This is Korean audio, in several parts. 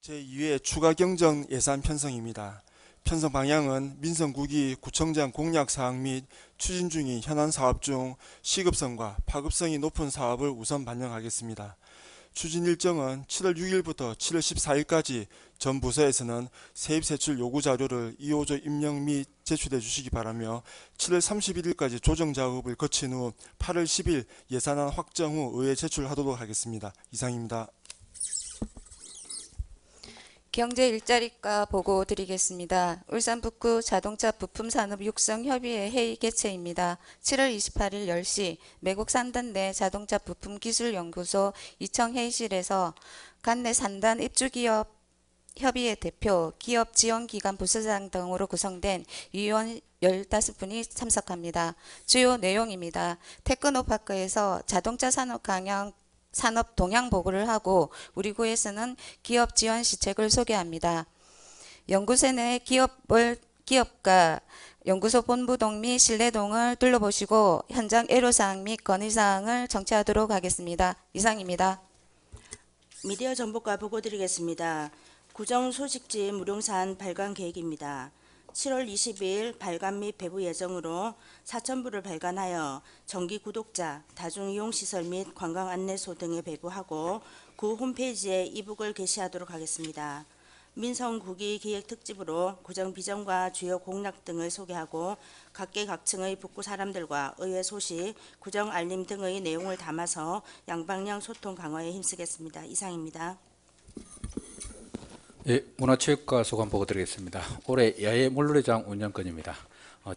제2회 추가 경정 예산 편성입니다. 편성 방향은 민선국이 구청장 공약사항 및 추진 중인 현안 사업 중 시급성과 파급성이 높은 사업을 우선 반영하겠습니다. 추진 일정은 7월 6일부터 7월 14일까지 전 부서에서는 세입세출 요구 자료를 2호조 입력 및 제출해 주시기 바라며 7월 31일까지 조정 작업을 거친 후 8월 10일 예산안 확정 후 의회 제출하도록 하겠습니다. 이상입니다. 경제 일자리과 보고 드리겠습니다. 울산 북구 자동차 부품 산업 육성 협의회 회의 개최입니다. 7월 28일 10시 매국 산단 내 자동차 부품 기술 연구소 2층 회의실에서 관내 산단 입주기업 협의회 대표, 기업 지원기관 부서장 등으로 구성된 위원 15분이 참석합니다. 주요 내용입니다. 테크노파크에서 자동차 산업 동향 보고를 하고 우리 구에서는 기업 지원 시책을 소개합니다. 연구소 내 기업과 연구소 본부동 및 신뢰동을 둘러보시고 현장 애로사항 및 건의사항을 정치하도록 하겠습니다. 이상입니다. 미디어 정보과 보고 드리겠습니다. 구정 소식지 무룡산 발관 계획입니다. 7월 20일 발관 및 배부 예정으로 4,000부를 발간하여 정기 구독자, 다중이용시설 및 관광 안내소 등에 배부하고 구 홈페이지에 이북을 게시하도록 하겠습니다. 민선국이 기획 특집으로 구정 비전과 주요 공약 등을 소개하고 각계각층의 북구 사람들과 의회 소식, 구정 알림 등의 내용을 담아서 양방향 소통 강화에 힘쓰겠습니다. 이상입니다. 예, 문화체육과 소감 보고 드리겠습니다. 올해 야외 물놀이장 운영권입니다.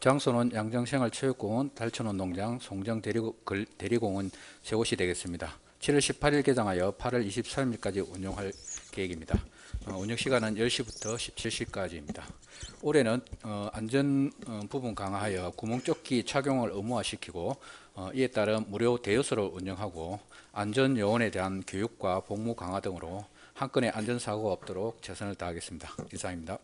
장소는 양정생활체육공원, 달천운동장, 송정대리공원 세 곳이 되겠습니다. 7월 18일 개장하여 8월 23일까지 운영할 계획입니다. 운영시간은 10시부터 17시까지입니다. 올해는 안전 부분 강화하여 구명조끼 착용을 의무화시키고 이에 따른 무료 대여소를 운영하고 안전요원에 대한 교육과 복무 강화 등으로 한 건의 안전사고가 없도록 최선을 다하겠습니다. 이상입니다.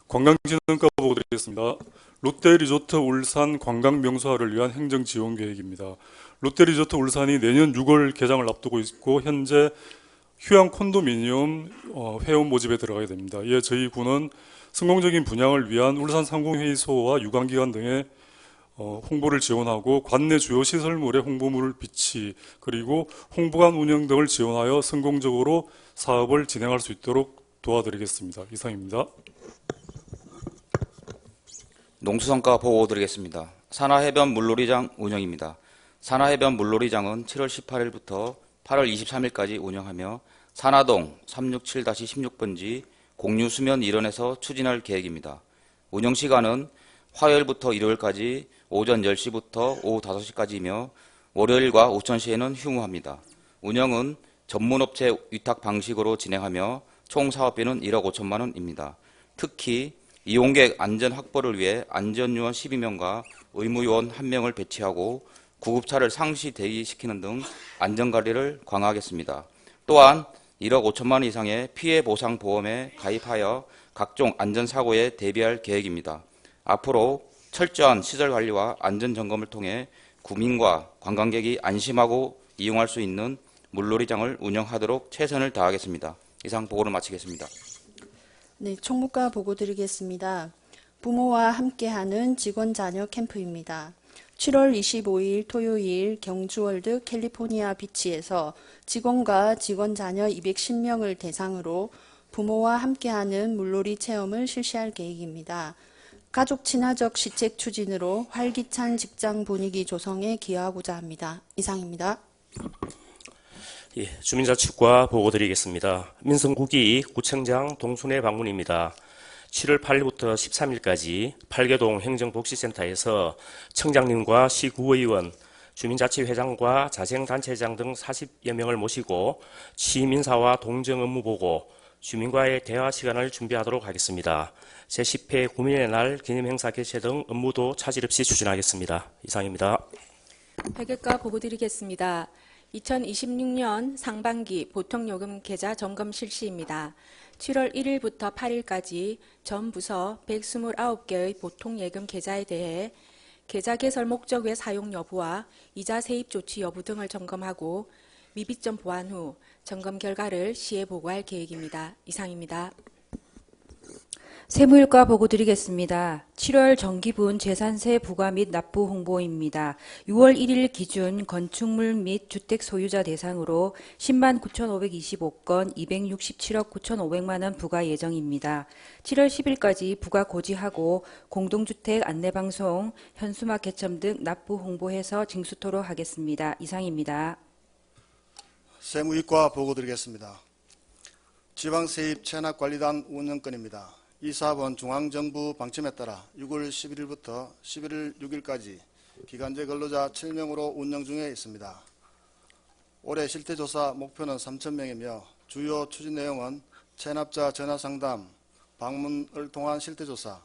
관광진흥과 보고 드리겠습니다. 롯데리조트 울산 관광명소화를 위한 행정지원계획입니다. 롯데리조트 울산이 내년 6월 개장을 앞두고 있고 현재 휴양 콘도미니엄 회원 모집에 들어가야 됩니다. 이에 저희 군은 성공적인 분양을 위한 울산 상공회의소와 유관기관 등의 홍보를 지원하고 관내 주요 시설물의 홍보물을 비치 그리고 홍보관 운영 등을 지원하여 성공적으로 사업을 진행할 수 있도록 도와드리겠습니다. 이상입니다. 농수산과 보고 드리겠습니다. 산하해변 물놀이장 운영입니다. 산하해변 물놀이장은 7월 18일부터 8월 23일까지 운영하며 산하동 367-16번지 공유수면 일원에서 추진할 계획입니다. 운영시간은 화요일부터 일요일까지 오전 10시부터 오후 5시까지이며 월요일과 오천시에는 휴무합니다. 운영은 전문업체 위탁 방식으로 진행하며 총 사업비는 1억 5천만 원입니다. 특히 이용객 안전 확보를 위해 안전요원 12명과 의무요원 1명을 배치하고 구급차를 상시 대기시키는 등 안전관리를 강화하겠습니다. 또한 1억 5천만 원 이상의 피해보상보험에 가입하여 각종 안전사고에 대비할 계획입니다. 앞으로 철저한 시설관리와 안전점검을 통해 구민과 관광객이 안심하고 이용할 수 있는 물놀이장을 운영하도록 최선을 다하겠습니다. 이상 보고를 마치겠습니다. 네, 총무과 보고 드리겠습니다. 부모와 함께하는 직원 자녀 캠프입니다. 7월 25일 토요일 경주월드 캘리포니아 비치에서 직원과 직원 자녀 210명을 대상으로 부모와 함께하는 물놀이 체험을 실시할 계획입니다. 가족 친화적 시책 추진으로 활기찬 직장 분위기 조성에 기여하고자 합니다. 이상입니다. 예, 주민자치과 보고 드리겠습니다. 민선국이 구청장 동순회 방문입니다. 7월 8일부터 13일까지 팔계동 행정복지센터에서 청장님과 시구의원, 주민자치회장과 자생단체장 등 40여 명을 모시고 시민사와 동정 업무 보고, 주민과의 대화 시간을 준비하도록 하겠습니다. 제10회 구민의 날 기념행사 개최 등 업무도 차질 없이 추진하겠습니다. 이상입니다. 회계과 보고 드리겠습니다. 2026년 상반기 보통요금 계좌 점검 실시입니다. 7월 1일부터 8일까지 전 부서 129개의 보통예금 계좌에 대해 계좌 개설 목적 외 사용 여부와 이자 세입 조치 여부 등을 점검하고 미비점 보완 후 점검 결과를 시에 보고할 계획입니다. 이상입니다. 세무일과 보고 드리겠습니다. 7월 정기분 재산세 부과 및 납부 홍보입니다. 6월 1일 기준 건축물 및 주택 소유자 대상으로 10만 9,525건 267억 9,500만 원 부과 예정입니다. 7월 10일까지 부과 고지하고 공동주택 안내방송, 현수막 개첨 등 납부 홍보해서 징수토록 하겠습니다. 이상입니다. 세무이과 보고 드리겠습니다. 지방세입 체납관리단 운영건입니다. 이 사업은 중앙정부 방침에 따라 6월 11일부터 11월 6일까지 기간제 근로자 7명으로 운영 중에 있습니다. 올해 실태조사 목표는 3,000명이며 주요 추진 내용은 체납자 전화상담, 방문을 통한 실태조사,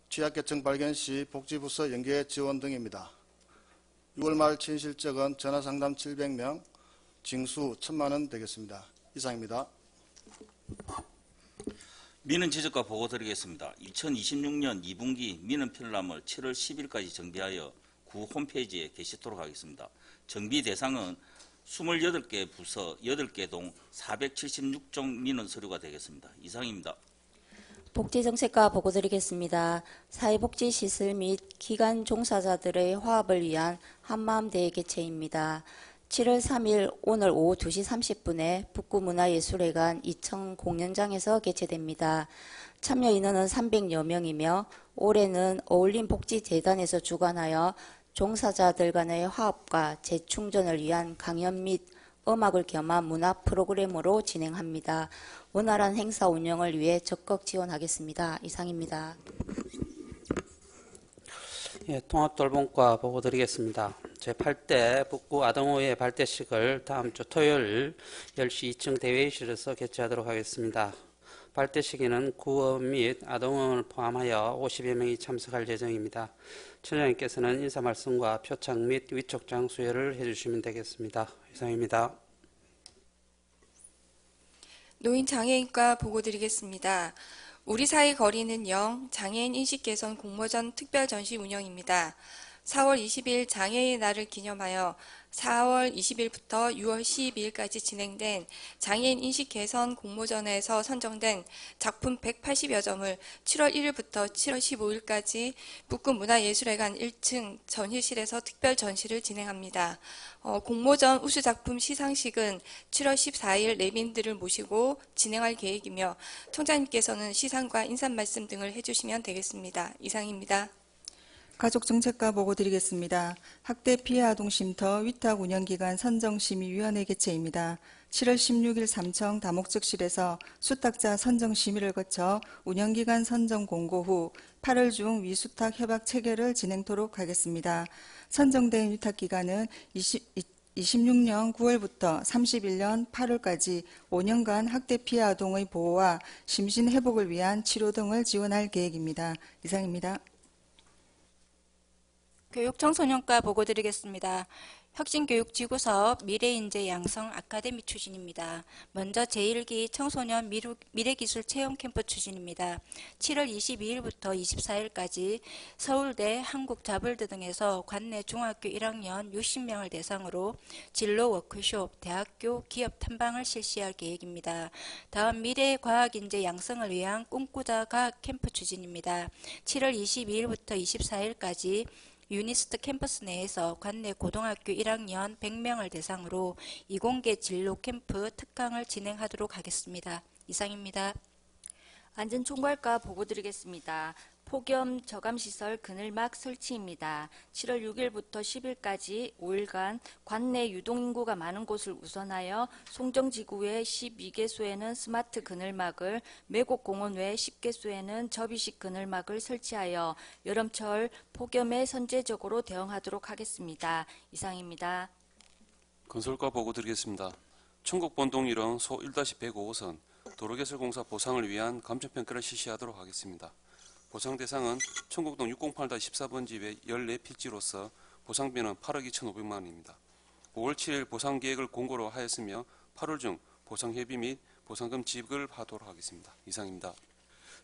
취약계층 발견 시 복지부서 연계 지원 등입니다. 6월 말 친실적은 전화상담 700명, 징수 1,000만 원 되겠습니다. 이상입니다. 민원 지적과 보고 드리겠습니다. 2026년 2분기 민원 편람을 7월 10일까지 정비하여 구 홈페이지에 게시토록 하겠습니다. 정비 대상은 28개 부서 8개 동 476종 민원 서류가 되겠습니다. 이상입니다. 복지정책과 보고 드리겠습니다. 사회복지시설 및 기관 종사자들의 화합을 위한 한마음대회 개최입니다. 7월 3일 오늘 오후 2시 30분에 북구문화예술회관 2층 공연장에서 개최됩니다. 참여 인원은 300여 명이며 올해는 어울림복지재단에서 주관하여 종사자들 간의 화합과 재충전을 위한 강연 및 음악을 겸한 문화 프로그램으로 진행합니다. 원활한 행사 운영을 위해 적극 지원하겠습니다. 이상입니다. 예, 통합돌봄과 보고 드리겠습니다. 제8대 북구 아동호의 발대식을 다음 주 토요일 10시 2층 대회의실에서 개최하도록 하겠습니다. 발대 시기는 구원 및 아동원을 포함하여 50여 명이 참석할 예정입니다. 처장님께서는 인사 말씀과 표창 및 위촉장 수여를 해주시면 되겠습니다. 이상입니다. 노인장애인과 보고 드리겠습니다. 우리 사회 거리는 0 장애인 인식 개선 공모전 특별 전시 운영입니다. 4월 20일 장애인 날을 기념하여 4월 20일부터 6월 12일까지 진행된 장애인 인식 개선 공모전에서 선정된 작품 180여 점을 7월 1일부터 7월 15일까지 북구문화예술회관 1층 전시실에서 특별 전시를 진행합니다. 공모전 우수작품 시상식은 7월 14일 내빈들을 모시고 진행할 계획이며 총장님께서는 시상과 인사말씀 등을 해주시면 되겠습니다. 이상입니다. 가족정책과 보고 드리겠습니다. 학대 피해 아동 쉼터 위탁 운영기관 선정심의위원회 개최입니다. 7월 16일 삼청 다목적실에서 수탁자 선정심의를 거쳐 운영기관 선정 공고 후 8월 중 위수탁 협약 체결을 진행토록 하겠습니다. 선정된 위탁기간은 26년 9월부터 31년 8월까지 5년간 학대 피해 아동의 보호와 심신 회복을 위한 치료 등을 지원할 계획입니다. 이상입니다. 교육청소년과 보고 드리겠습니다. 혁신교육지구사업 미래인재 양성 아카데미 추진입니다. 먼저 제1기 청소년 미래기술 체험 캠프 추진입니다. 7월 22일부터 24일까지 서울대, 한국자벌대 등에서 관내 중학교 1학년 60명을 대상으로 진로 워크숍, 대학교 기업 탐방을 실시할 계획입니다. 다음 미래과학인재 양성을 위한 꿈꾸자 과학 캠프 추진입니다. 7월 22일부터 24일까지 유니스트 캠퍼스 내에서 관내 고등학교 1학년 100명을 대상으로 이공계 진로 캠프 특강을 진행하도록 하겠습니다. 이상입니다. 안전총괄과 보고 드리겠습니다. 폭염 저감시설 그늘막 설치입니다. 7월 6일부터 10일까지 5일간 관내 유동인구가 많은 곳을 우선하여 송정지구의 12개소에는 스마트 그늘막을, 매곡공원 외 10개소에는 접이식 그늘막을 설치하여 여름철 폭염에 선제적으로 대응하도록 하겠습니다. 이상입니다. 건설과 보고 드리겠습니다. 충북본동 1호 소 1-105호선 도로개설공사 보상을 위한 감정평가를 실시하도록 하겠습니다. 보상 대상은 청곡동 608-14번지 외 14필지로서 보상비는 8억 2,500만 원입니다. 5월 7일 보상 계획을 공고로 하였으며 8월 중 보상 협의 및 보상금 지급을 하도록 하겠습니다. 이상입니다.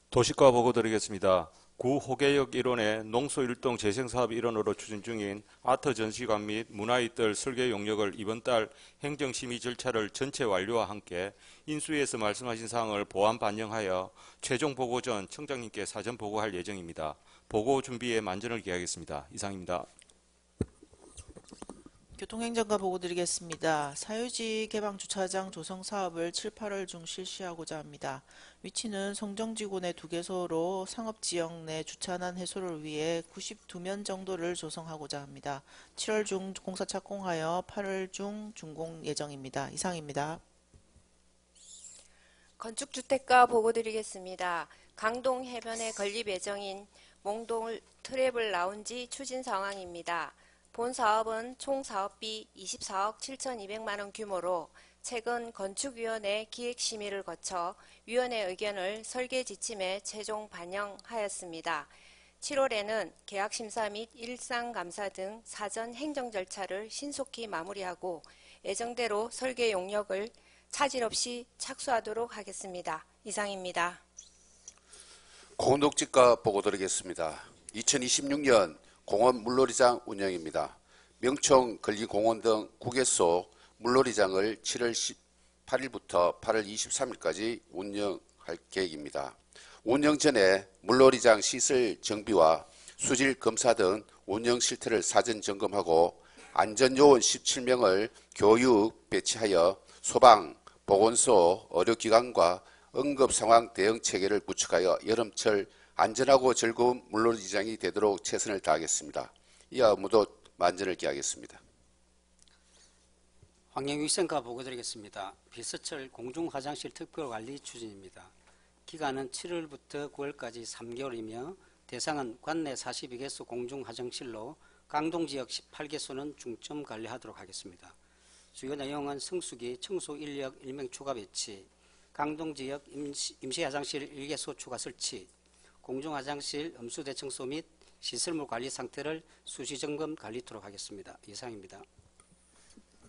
도시과 보고 드리겠습니다. 구 호계역 일원의 농소일동 재생사업 일원으로 추진 중인 아트 전시관 및 문화이뜰 설계 용역을 이번 달 행정심의 절차를 전체 완료와 함께 인수위에서 말씀하신 사항을 보완 반영하여 최종 보고 전 청장님께 사전 보고할 예정입니다. 보고 준비에 만전을 기하겠습니다. 이상입니다. 교통행정과 보고 드리겠습니다. 사유지 개방주차장 조성 사업을 7, 8월 중 실시하고자 합니다. 위치는 성정지구 내 2개소로 상업지역 내 주차난 해소를 위해 92면 정도를 조성하고자 합니다. 7월 중 공사 착공하여 8월 중 준공 예정입니다. 이상입니다. 건축주택가 보고 드리겠습니다. 강동 해변에 건립 예정인 몽동 트래블 라운지 추진 상황입니다. 본 사업은 총 사업비 24억 7,200만 원 규모로 최근 건축위원회 기획심의를 거쳐 위원회 의견을 설계 지침에 최종 반영하였습니다. 7월에는 계약심사 및 일상감사 등 사전 행정 절차를 신속히 마무리하고 예정대로 설계 용역을 차질 없이 착수하도록 하겠습니다. 이상입니다. 공동지가 보고 드리겠습니다. 2026년 공원 물놀이장 운영입니다. 명청, 건리공원 등 9개소 물놀이장을 7월 18일부터 8월 23일까지 운영할 계획입니다. 운영 전에 물놀이장 시설 정비와 수질 검사 등 운영 실태를 사전 점검하고 안전요원 17명을 교육 배치하여 소방, 보건소, 의료기관과 응급상황 대응 체계를 구축하여 여름철 안전하고 즐거운 물놀이장이 되도록 최선을 다하겠습니다. 이하 모두 만전을 기하겠습니다. 환경위생과 보고 드리겠습니다. 비서철 공중화장실 특별관리 추진입니다. 기간은 7월부터 9월까지 3개월이며 대상은 관내 42개소 공중화장실로 강동지역 18개소는 중점 관리하도록 하겠습니다. 주요 내용은 성수기 청소 인력 1명 추가 배치, 강동지역 임시화장실 1개소 추가 설치, 공중화장실 음수대 청소 및 시설물 관리 상태를 수시점검 관리토록 하겠습니다. 이상입니다.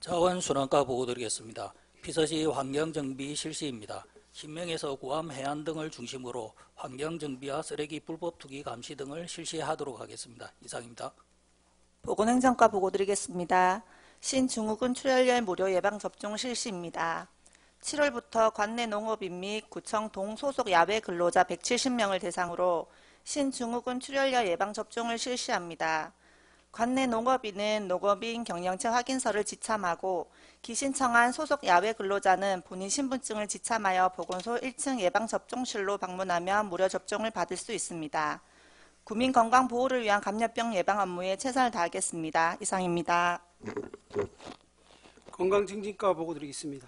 자원순환과 보고 드리겠습니다. 피서시 환경정비 실시입니다. 신명에서 구암, 해안 등을 중심으로 환경정비와 쓰레기 불법 투기 감시 등을 실시하도록 하겠습니다. 이상입니다. 보건행정과 보고 드리겠습니다. 신중후군 출혈열 무료 예방접종 실시입니다. 7월부터 관내 농업인 및 구청 동소속 야외 근로자 170명을 대상으로 신중후군 출혈열 예방접종을 실시합니다. 관내 농업인은 농업인 경영체 확인서를 지참하고 기신청한 소속 야외 근로자는 본인 신분증을 지참하여 보건소 1층 예방접종실로 방문하면 무료 접종을 받을 수 있습니다. 국민 건강 보호를 위한 감염병 예방 업무에 최선을 다하겠습니다. 이상입니다. 건강증진과 보고 드리겠습니다.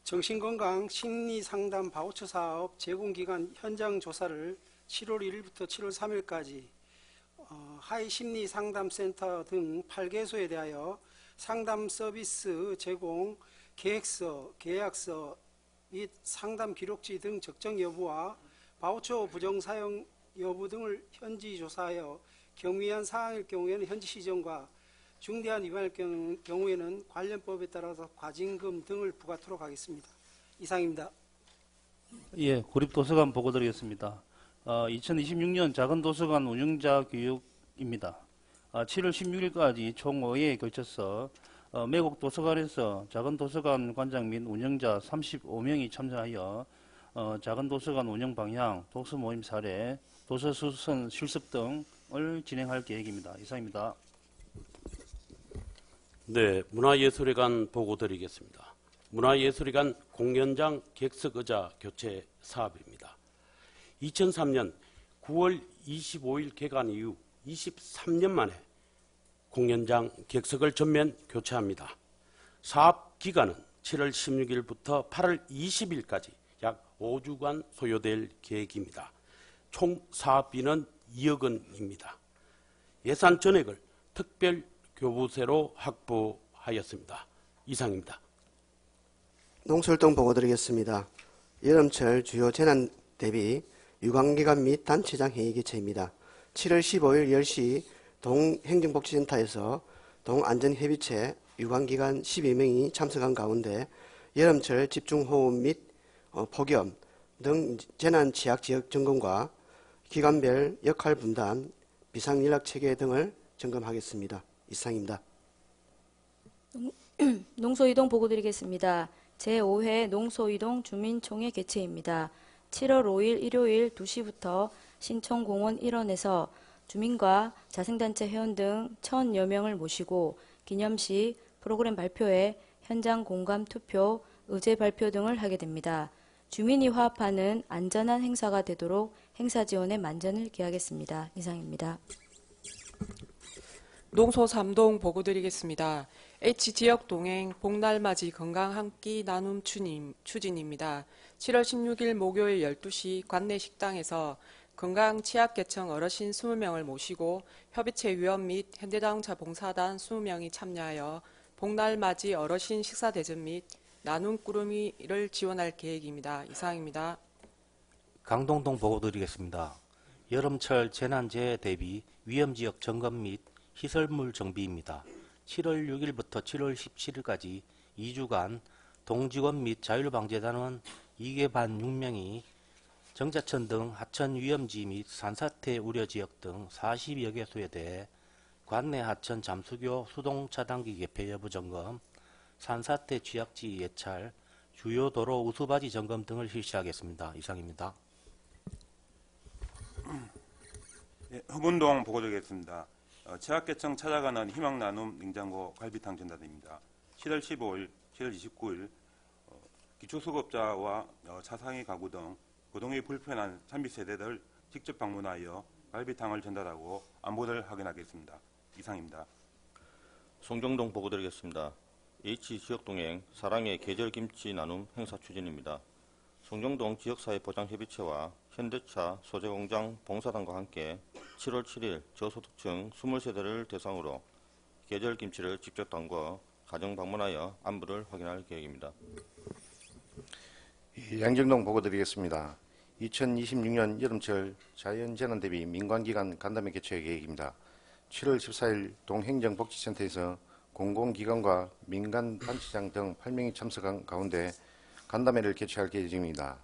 정신건강 심리상담 바우처 사업 제공기간 현장 조사를 7월 1일부터 7월 3일까지 하이심리상담센터 등 8개소에 대하여 상담 서비스 제공, 계획서, 계약서 및 상담 기록지 등 적정 여부와 바우처 부정사용 여부 등을 현지 조사하여 경미한 사항일 경우에는 현지 시정과 중대한 위반일 경우에는 관련법에 따라서 과징금 등을 부과토록 하겠습니다. 이상입니다. 예, 구립도서관 보고 드리겠습니다. 2026년 작은도서관 운영자 교육입니다. 7월 16일까지 총 5회에 걸쳐서 매곡도서관에서 작은도서관 관장 및 운영자 35명이 참여하여 작은도서관 운영 방향, 독서모임 사례, 도서수선 실습 등을 진행할 계획입니다. 이상입니다. 네, 문화예술회관 보고 드리겠습니다. 문화예술회관 공연장 객석의자 교체 사업입니다. 2003년 9월 25일 개관 이후 23년 만에 공연장 객석을 전면 교체합니다. 사업 기간은 7월 16일부터 8월 20일까지 약 5주간 소요될 계획입니다. 총 사업비는 2억 원입니다. 예산 전액을 특별 교부세로 확보하였습니다. 이상입니다. 농수활동 보고 드리겠습니다. 여름철 주요 재난 대비 유관기관 및 단체장 회의 개최입니다. 7월 15일 10시 동행정복지센터에서 동안전협의체 유관기관 12명이 참석한 가운데 여름철 집중호우 및 폭염 등 재난 취약 지역 점검과 기관별 역할 분담, 비상연락체계 등을 점검하겠습니다. 이상입니다. 농소이동 보고드리겠습니다. 제5회 농소이동 주민총회 개최입니다. 7월 5일 일요일 2시부터 신촌공원 일원에서 주민과 자생단체 회원 등 1,000여 명을 모시고 기념식, 프로그램 발표회, 현장 공감 투표, 의제 발표 등을 하게 됩니다. 주민이 화합하는 안전한 행사가 되도록 행사 지원에 만전을 기하겠습니다. 이상입니다. 농소 3동 보고드리겠습니다. H지역 동행 복날맞이 건강 한 끼 나눔 추진입니다. 7월 16일 목요일 12시 관내 식당에서 건강 취약계층 어르신 20명을 모시고 협의체 위원 및 현대자동차 봉사단 20명이 참여하여 복날맞이 어르신 식사 대접 및 나눔 꾸러미를 지원할 계획입니다. 이상입니다. 강동동 보고드리겠습니다. 여름철 재난재해 대비 위험지역 점검 및 시설물 정비입니다. 7월 6일부터 7월 17일까지 2주간 동직원 및 자율방재단원 2개 반 6명이 정자천 등 하천 위험지 및 산사태 우려지역 등 40여 개소에 대해 관내 하천 잠수교 수동 차단기 개폐 여부 점검, 산사태 취약지 예찰, 주요 도로 우수바지 점검 등을 실시하겠습니다. 이상입니다. 예, 흑운동 보고드리겠습니다. 취약계층 찾아가는 희망나눔 냉장고 갈비탕 전달입니다. 7월 15일, 7월 29일 기초수급자와 차상위 가구 등 거동이 불편한 산비세대들 직접 방문하여 갈비탕을 전달하고 안보를 확인하겠습니다. 이상입니다. 송정동 보고드리겠습니다. H지역동행 사랑의 계절김치 나눔 행사 추진입니다. 송정동 지역사회보장협의체와 현대차 소재공장 봉사단과 함께 7월 7일 저소득층 20세대를 대상으로 계절김치를 직접 담궈 가정 방문하여 안부를 확인할 계획입니다. 양정동 보고드리겠습니다. 2026년 여름철 자연재난 대비 민관기관 간담회 개최 계획입니다. 7월 14일 동행정복지센터에서 공공기관과 민간단체장 등 8명이 참석한 가운데 간담회를 개최할 계획입니다.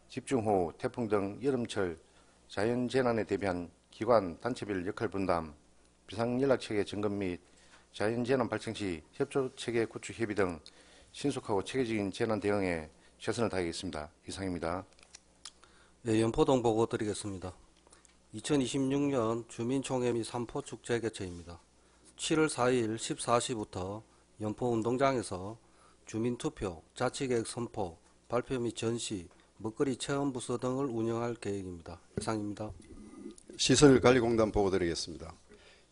집중 후 태풍 등 여름철 자연재난에 대비한 기관 단체별 역할 분담, 비상연락체계 점검 및 자연재난 발생 시 협조체계 구축 협의 등 신속하고 체계적인 재난 대응에 최선을 다하겠습니다. 이상입니다. 네, 연포동 보고 드리겠습니다. 2026년 주민총회 및 삼포축제 개최입니다. 7월 4일 14시부터 연포운동장에서 주민투표, 자치계획 선포, 발표 및 전시, 먹거리 체험부서 등을 운영할 계획입니다. 이상입니다. 시설관리공단 보고드리겠습니다.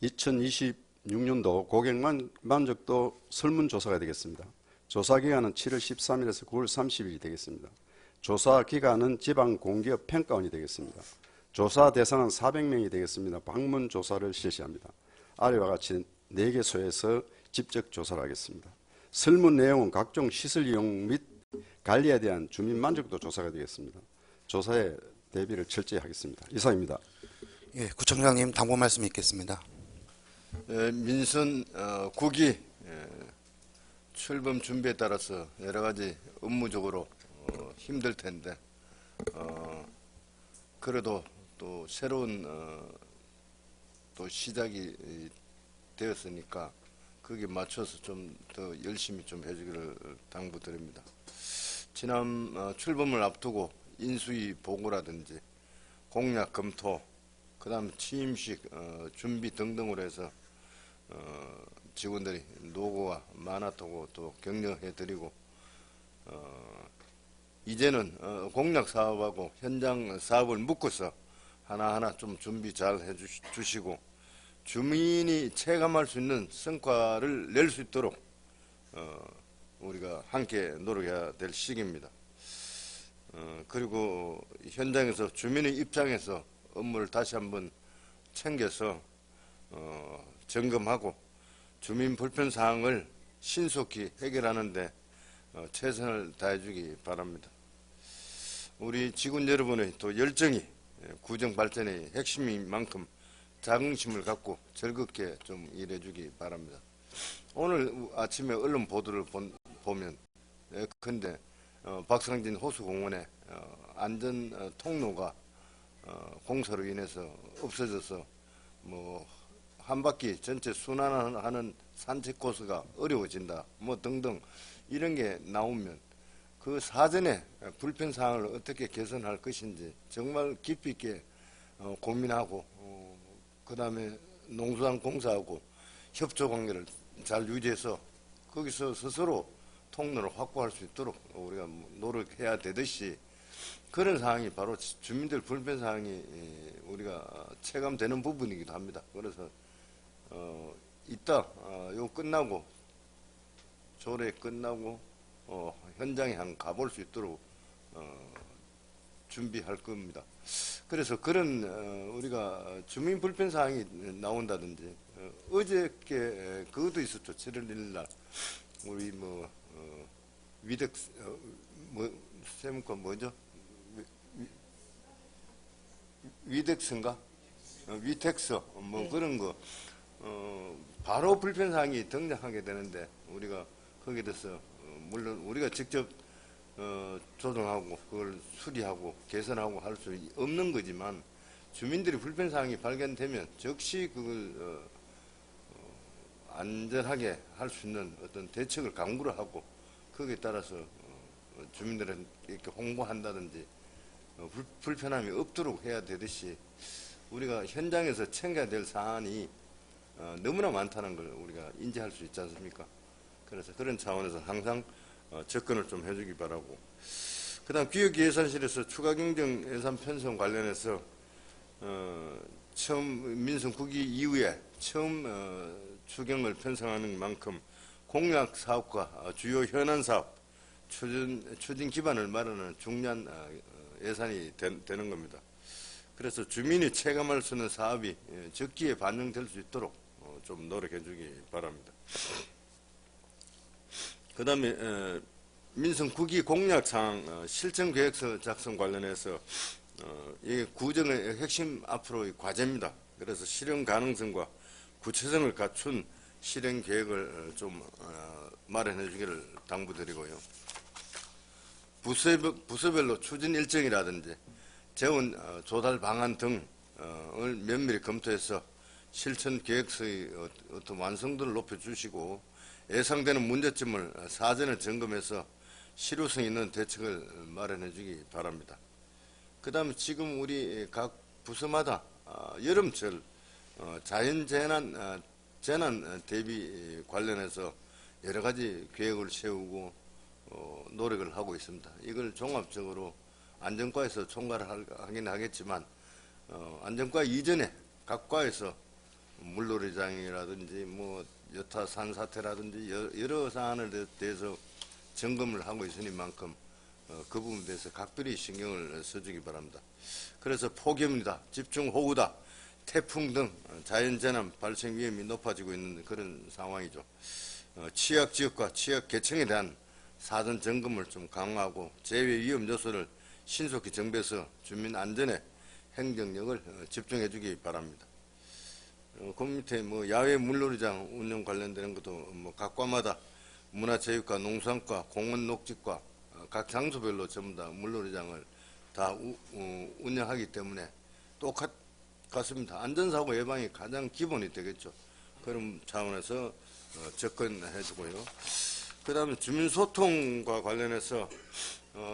2026년도 고객 만족도 설문조사가 되겠습니다. 조사기간은 7월 13일에서 9월 30일이 되겠습니다. 조사기간은 지방공기업 평가원이 되겠습니다. 조사 대상은 400명이 되겠습니다. 방문조사를 실시합니다. 아래와 같이 4개소에서 직접 조사를 하겠습니다. 설문 내용은 각종 시설 이용 및 관리에 대한 주민 만족도 조사가 되겠습니다. 조사에 대비를 철저히 하겠습니다. 이상입니다. 예, 구청장님 당부 말씀 있겠습니다. 민선 9기 출범 준비에 따라서 여러 가지 업무적으로 힘들 텐데 그래도 또 새로운 또 시작이 되었으니까 거기에 맞춰서 좀 더 열심히 좀 해주기를 당부드립니다. 지난 출범을 앞두고 인수위 보고라든지 공약 검토, 그 다음 취임식 준비 등등으로 해서 직원들이 노고가 많았다고 또 격려해드리고 이제는 공약 사업하고 현장 사업을 묶어서 하나하나 좀 준비 잘 해주시고 주민이 체감할 수 있는 성과를 낼 수 있도록 우리가 함께 노력해야 될 시기입니다. 그리고 현장에서 주민의 입장에서 업무를 다시 한번 챙겨서 점검하고 주민 불편 사항을 신속히 해결하는 데 최선을 다해주기 바랍니다. 우리 직원 여러분의 또 열정이 구정 발전의 핵심인 만큼 자긍심을 갖고 즐겁게 좀 일해주기 바랍니다. 오늘 아침에 언론 보도를 보면 근데 박상진 호수공원에 안전 통로가 공사로 인해서 없어져서 뭐 한 바퀴 전체 순환하는 산책 코스가 어려워진다 뭐 등등 이런 게 나오면 그 사전에 불편 사항을 어떻게 개선할 것인지 정말 깊이 있게 고민하고 그 다음에 농수산 공사하고 협조 관계를 잘 유지해서 거기서 스스로 통로를 확보할 수 있도록 우리가 노력해야 되듯이 그런 사항이 바로 주민들 불편 사항이 우리가 체감되는 부분이기도 합니다. 그래서 이따 요 끝나고 조례 끝나고 현장에 한 가볼 수 있도록 준비할 겁니다. 그래서 그런 우리가 주민 불편 사항이 나온다든지 어저께 그것도 있었죠. 7월 1일 날 우리 뭐 위덱 뭐 세무과 뭐죠? 위덱스인가? 위텍스 뭐 네. 그런 거 바로 불편 사항이 등장하게 되는데 우리가 거기에 대해서 물론 우리가 직접 조정하고 그걸 수리하고 개선하고 할 수 없는 거지만 주민들이 불편 사항이 발견되면 즉시 그걸 안전하게 할 수 있는 어떤 대책을 강구를 하고 거기에 따라서 주민들은 이렇게 홍보한다든지 불편함이 없도록 해야 되듯이 우리가 현장에서 챙겨야 될 사안이 너무나 많다는 걸 우리가 인지할 수 있지 않습니까? 그래서 그런 차원에서 항상 접근을 좀 해주기 바라고. 그 다음 기획예산실에서 추가 경정 예산 편성 관련해서 처음 민선 9기 이후에 처음 추경을 편성하는 만큼 공약 사업과 주요 현안 사업 추진 기반을 마련하는 중요한 예산이 되는 겁니다. 그래서 주민이 체감할 수 있는 사업이 적기에 반영될 수 있도록 좀 노력해 주기 바랍니다. 그 다음에 민선 9기 공약사항 실천계획서 작성 관련해서 이게 구정의 핵심 앞으로의 과제입니다. 그래서 실현 가능성과 구체성을 갖춘 실행 계획을 좀 마련해 주기를 당부드리고요. 부서별로 추진 일정이라든지 재원 조달 방안 등을 면밀히 검토해서 실천 계획서의 어떤 완성도를 높여주시고 예상되는 문제점을 사전에 점검해서 실효성 있는 대책을 마련해 주기 바랍니다. 그 다음에 지금 우리 각 부서마다 여름철 자연재난 재난 대비 관련해서 여러 가지 계획을 세우고 노력을 하고 있습니다. 이걸 종합적으로 안전과에서 총괄을 하긴 하겠지만 안전과 이전에 각 과에서 물놀이장이라든지 뭐 여타 산사태라든지 여러 사안에 대해서 점검을 하고 있으니만큼 그 부분에 대해서 각별히 신경을 써주기 바랍니다. 그래서 폭염이다, 집중호우다, 태풍 등 자연재난 발생 위험이 높아지고 있는 그런 상황이죠. 취약지역과 취약계층에 대한 사전 점검을 좀 강화하고 재해 위험 요소를 신속히 정비해서 주민 안전에 행정력을 집중해 주기 바랍니다. 그 밑에 뭐 야외 물놀이장 운영 관련되는 것도 뭐 각 과마다 문화체육과 농산과 공원 녹지과 각 장소별로 전부 다 물놀이장을 다 운영하기 때문에 똑같습니다. 안전사고 예방이 가장 기본이 되겠죠. 그런 차원에서 접근해 주고요. 그 다음에 주민소통과 관련해서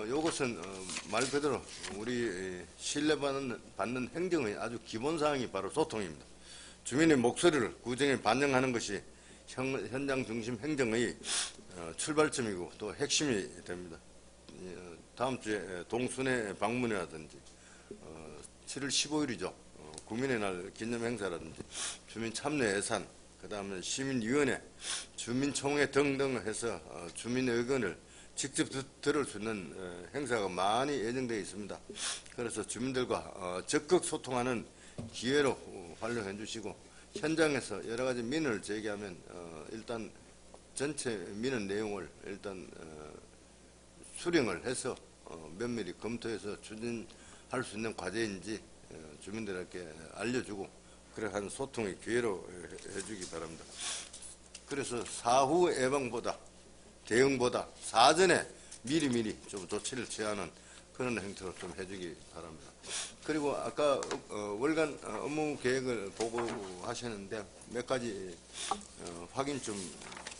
이것은 말 그대로 우리 신뢰받는 행정의 아주 기본사항이 바로 소통입니다. 주민의 목소리를 구정에 반영하는 것이 현장 중심 행정의 출발점이고 또 핵심이 됩니다. 다음 주에 동순회 방문이라든지 7월 15일이죠. 국민의 날 기념 행사라든지 주민 참여 예산, 그 다음에 시민위원회, 주민총회 등등 해서 주민의 의견을 직접 들을 수 있는 행사가 많이 예정되어 있습니다. 그래서 주민들과 적극 소통하는 기회로 활용해 주시고 현장에서 여러 가지 민원을 제기하면 일단 전체 민원 내용을 일단 수령을 해서 면밀히 검토해서 추진할 수 있는 과제인지 주민들에게 알려주고 그러한 소통의 기회로 해주기 바랍니다. 그래서 사후 예방보다 대응보다 사전에 미리미리 좀 조치를 취하는 그런 행태로 좀 해주기 바랍니다. 그리고 아까 월간 업무 계획을 보고하셨는데 몇 가지 확인 좀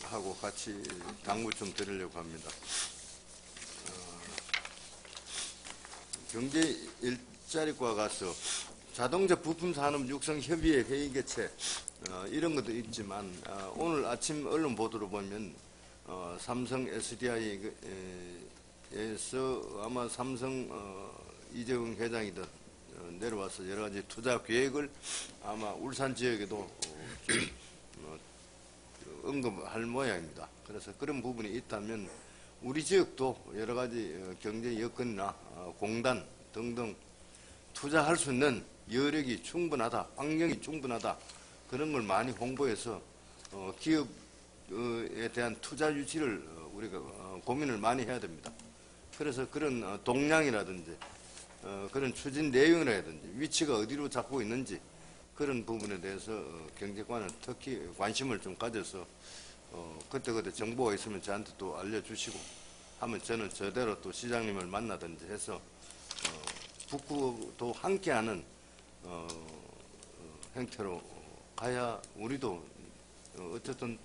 하고 같이 당부 좀 드리려고 합니다. 경제 일자리과 가서 자동차 부품 산업 육성 협의회 회의 개최 이런 것도 있지만 오늘 아침 언론 보도로 보면 삼성 SDI에서 아마 삼성 이재용 회장이든 내려와서 여러 가지 투자 계획을 아마 울산 지역에도 언급할 모양입니다. 그래서 그런 부분이 있다면 우리 지역도 여러 가지 경제 여건이나 공단 등등 투자할 수 있는 여력이 충분하다, 환경이 충분하다 그런 걸 많이 홍보해서 기업에 대한 투자 유치를 우리가 고민을 많이 해야 됩니다. 그래서 그런 동향이라든지 그런 추진 내용이라든지 위치가 어디로 잡고 있는지 그런 부분에 대해서 경제관은 특히 관심을 좀 가져서 그때그때 정보가 있으면 저한테 또 알려주시고 하면 저는 저대로 또 시장님을 만나든지 해서 북구도 함께하는 행태로 가야 우리도 어쨌든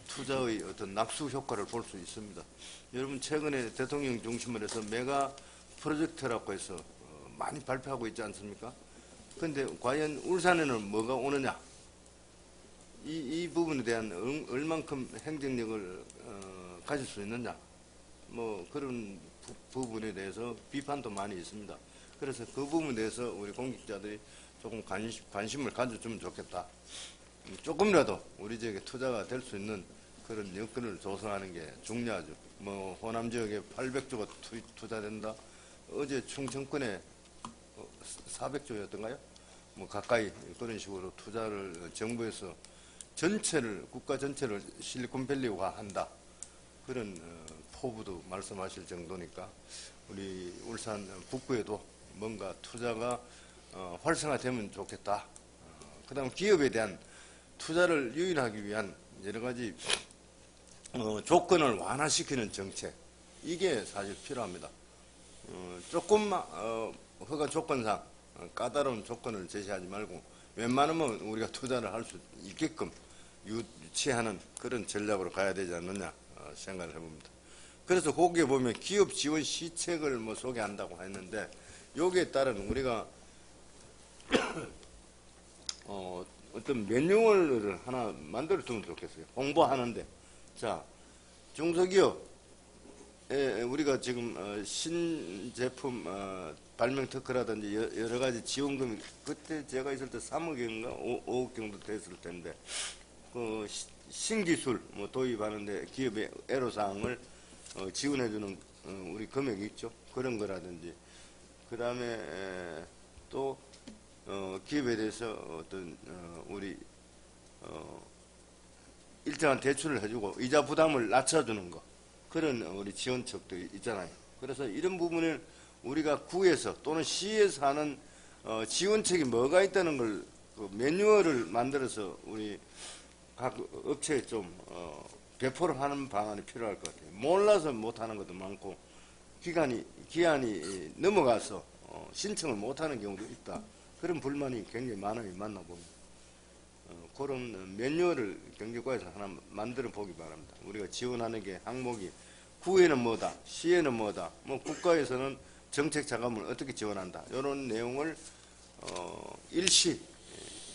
투자의 어떤 낙수 효과를 볼 수 있습니다. 여러분 최근에 대통령 중심으로 해서 메가 프로젝트라고 해서 많이 발표하고 있지 않습니까? 그런데 과연 울산에는 뭐가 오느냐? 이 부분에 대한 얼만큼 행정력을 가질 수 있느냐? 뭐 그런 부분에 대해서 비판도 많이 있습니다. 그래서 그 부분에 대해서 우리 공직자들이 조금 관심을 가져주면 좋겠다. 조금이라도 우리 지역에 투자가 될 수 있는 그런 여건을 조성하는 게 중요하죠. 뭐 호남 지역에 800조가 투자된다. 어제 충청권에 400조였던가요? 뭐 가까이 그런 식으로 투자를 정부에서 전체를 국가 전체를 실리콘밸리화한다. 그런 포부도 말씀하실 정도니까 우리 울산 북구에도 뭔가 투자가 활성화되면 좋겠다. 그다음 기업에 대한 투자를 유인하기 위한 여러 가지 조건을 완화시키는 정책 이게 사실 필요합니다. 조금만 허가 조건상 까다로운 조건을 제시하지 말고 웬만하면 우리가 투자를 할 수 있게끔 유치하는 그런 전략으로 가야 되지 않느냐 생각을 해봅니다. 그래서 거기에 보면 기업 지원 시책을 뭐 소개한다고 했는데 여기에 따른 우리가 어떤 매뉴얼을 하나 만들어 두면 좋겠어요. 홍보하는데. 자, 중소기업에 우리가 지금 신제품 발명 특허라든지 여러 가지 지원금이 그때 제가 있을 때 3억인가 5억 정도 됐을 텐데 그 신기술 뭐 도입하는데 기업의 애로사항을 지원해주는 우리 금액이 있죠. 그런 거라든지 그 다음에 또 기업에 대해서 어떤 우리 일정한 대출을 해주고 이자 부담을 낮춰주는 거 그런 우리 지원책도 있잖아요. 그래서 이런 부분을 우리가 구에서 또는 시에서 하는 지원책이 뭐가 있다는 걸 그 매뉴얼을 만들어서 우리 각 업체에 좀 배포를 하는 방안이 필요할 것 같아요. 몰라서 못하는 것도 많고 기한이 넘어가서 신청을 못하는 경우도 있다. 그런 불만이 굉장히 많아요. 만나보면. 그런 매뉴얼을 경제과에서 하나 만들어 보기 바랍니다. 우리가 지원하는 게 항목이 구에는 뭐다, 시에는 뭐다, 뭐 국가에서는 정책 자금을 어떻게 지원한다. 이런 내용을 일시,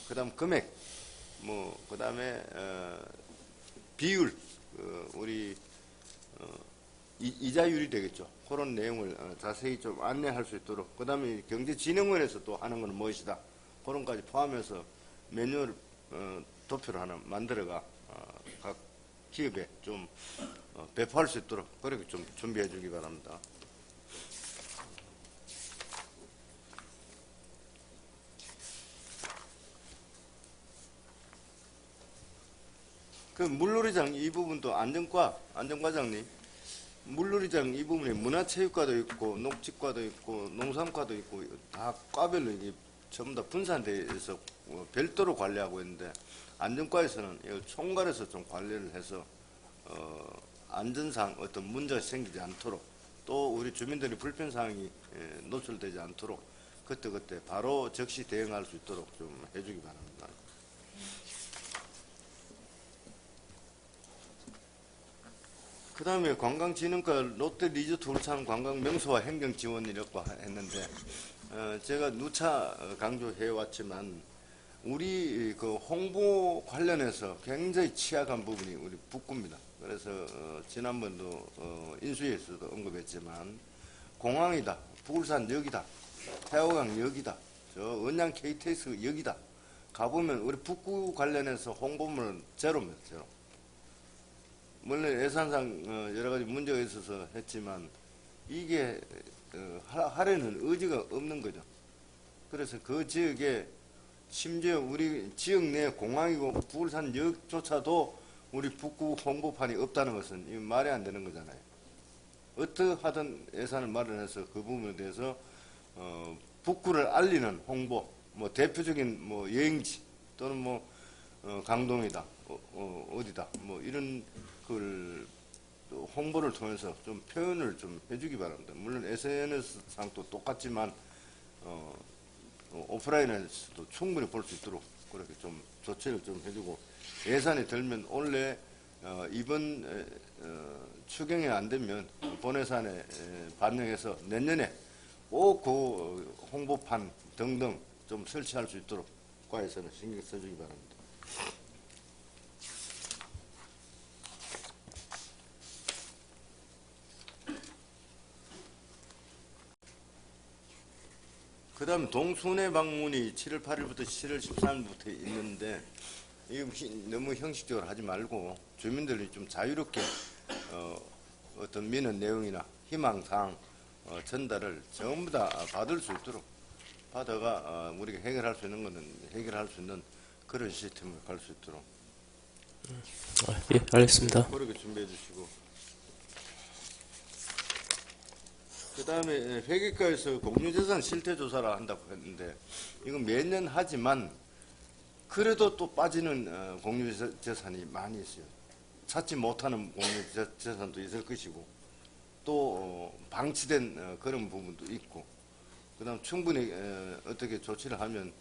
그 다음 금액, 뭐 그 다음에 비율, 우리 이자율이 되겠죠. 그런 내용을 자세히 좀 안내할 수 있도록. 그 다음에 경제진흥원에서 또 하는 것은 무엇이다. 그런 까지 포함해서 매뉴얼 도표를 하나 만들어가 각 기업에 좀 배포할 수 있도록 그렇게 좀 준비해 주기 바랍니다. 그 물놀이장 이 부분도 안전과장님 물놀이장 이 부분에 문화체육과도 있고 녹지과도 있고 농산과도 있고 다 과별로 이게 전부 다 분산되어 있어 별도로 관리하고 있는데 안전과에서는 이걸 총괄해서 좀 관리를 해서 안전상 어떤 문제가 생기지 않도록 또 우리 주민들의 불편 사항이 노출되지 않도록 그때그때 바로 즉시 대응할 수 있도록 좀 해주기 바랍니다. 그 다음에 관광진흥과 롯데리조트 울산 관광명소와 행정지원이라고 했는데 제가 누차 강조해왔지만 우리 그 홍보 관련해서 굉장히 취약한 부분이 우리 북구입니다. 그래서 지난번도 인수위에서도 언급했지만 공항이다, 부울산역이다, 태화강역이다, 저 은양 KTX 역이다 가보면 우리 북구 관련해서 홍보물은 제로입니다. 제로. 물론 예산상 여러 가지 문제가 있어서 했지만 이게 하려는 의지가 없는 거죠. 그래서 그 지역에 심지어 우리 지역 내 공항이고 부울산역조차도 우리 북구 홍보판이 없다는 것은 이 말이 안 되는 거잖아요. 어떻게 하든 예산을 마련해서 그 부분에 대해서 북구를 알리는 홍보, 뭐 대표적인 뭐 여행지 또는 뭐 강동이다, 어디다, 뭐 이런 걸 홍보를 통해서 좀 표현을 좀 해주기 바랍니다. 물론 SNS상도 똑같지만 오프라인에서도 충분히 볼 수 있도록 그렇게 좀 조치를 좀 해주고 예산이 들면 원래 이번 추경이 안 되면 본예산에 반영해서 내년에 꼭 그 홍보판 등등 좀 설치할 수 있도록 과에서는 신경 써주기 바랍니다. 그 다음 동순회 방문이 7월 8일부터 7월 13일부터 있는데 이거 너무 형식적으로 하지 말고 주민들이 좀 자유롭게 어떤 민원 내용이나 희망사항 전달을 전부 다 받을 수 있도록 받아가 우리가 해결할 수 있는 것은 해결할 수 있는 그런 시스템을 갈 수 있도록 예, 알겠습니다. 그렇게 준비해 주시고 그 다음에 회계과에서 공유재산 실태조사를 한다고 했는데 이건 매년 하지만 그래도 또 빠지는 공유재산이 많이 있어요. 찾지 못하는 공유재산도 있을 것이고 또 방치된 그런 부분도 있고 그 다음 충분히 어떻게 조치를 하면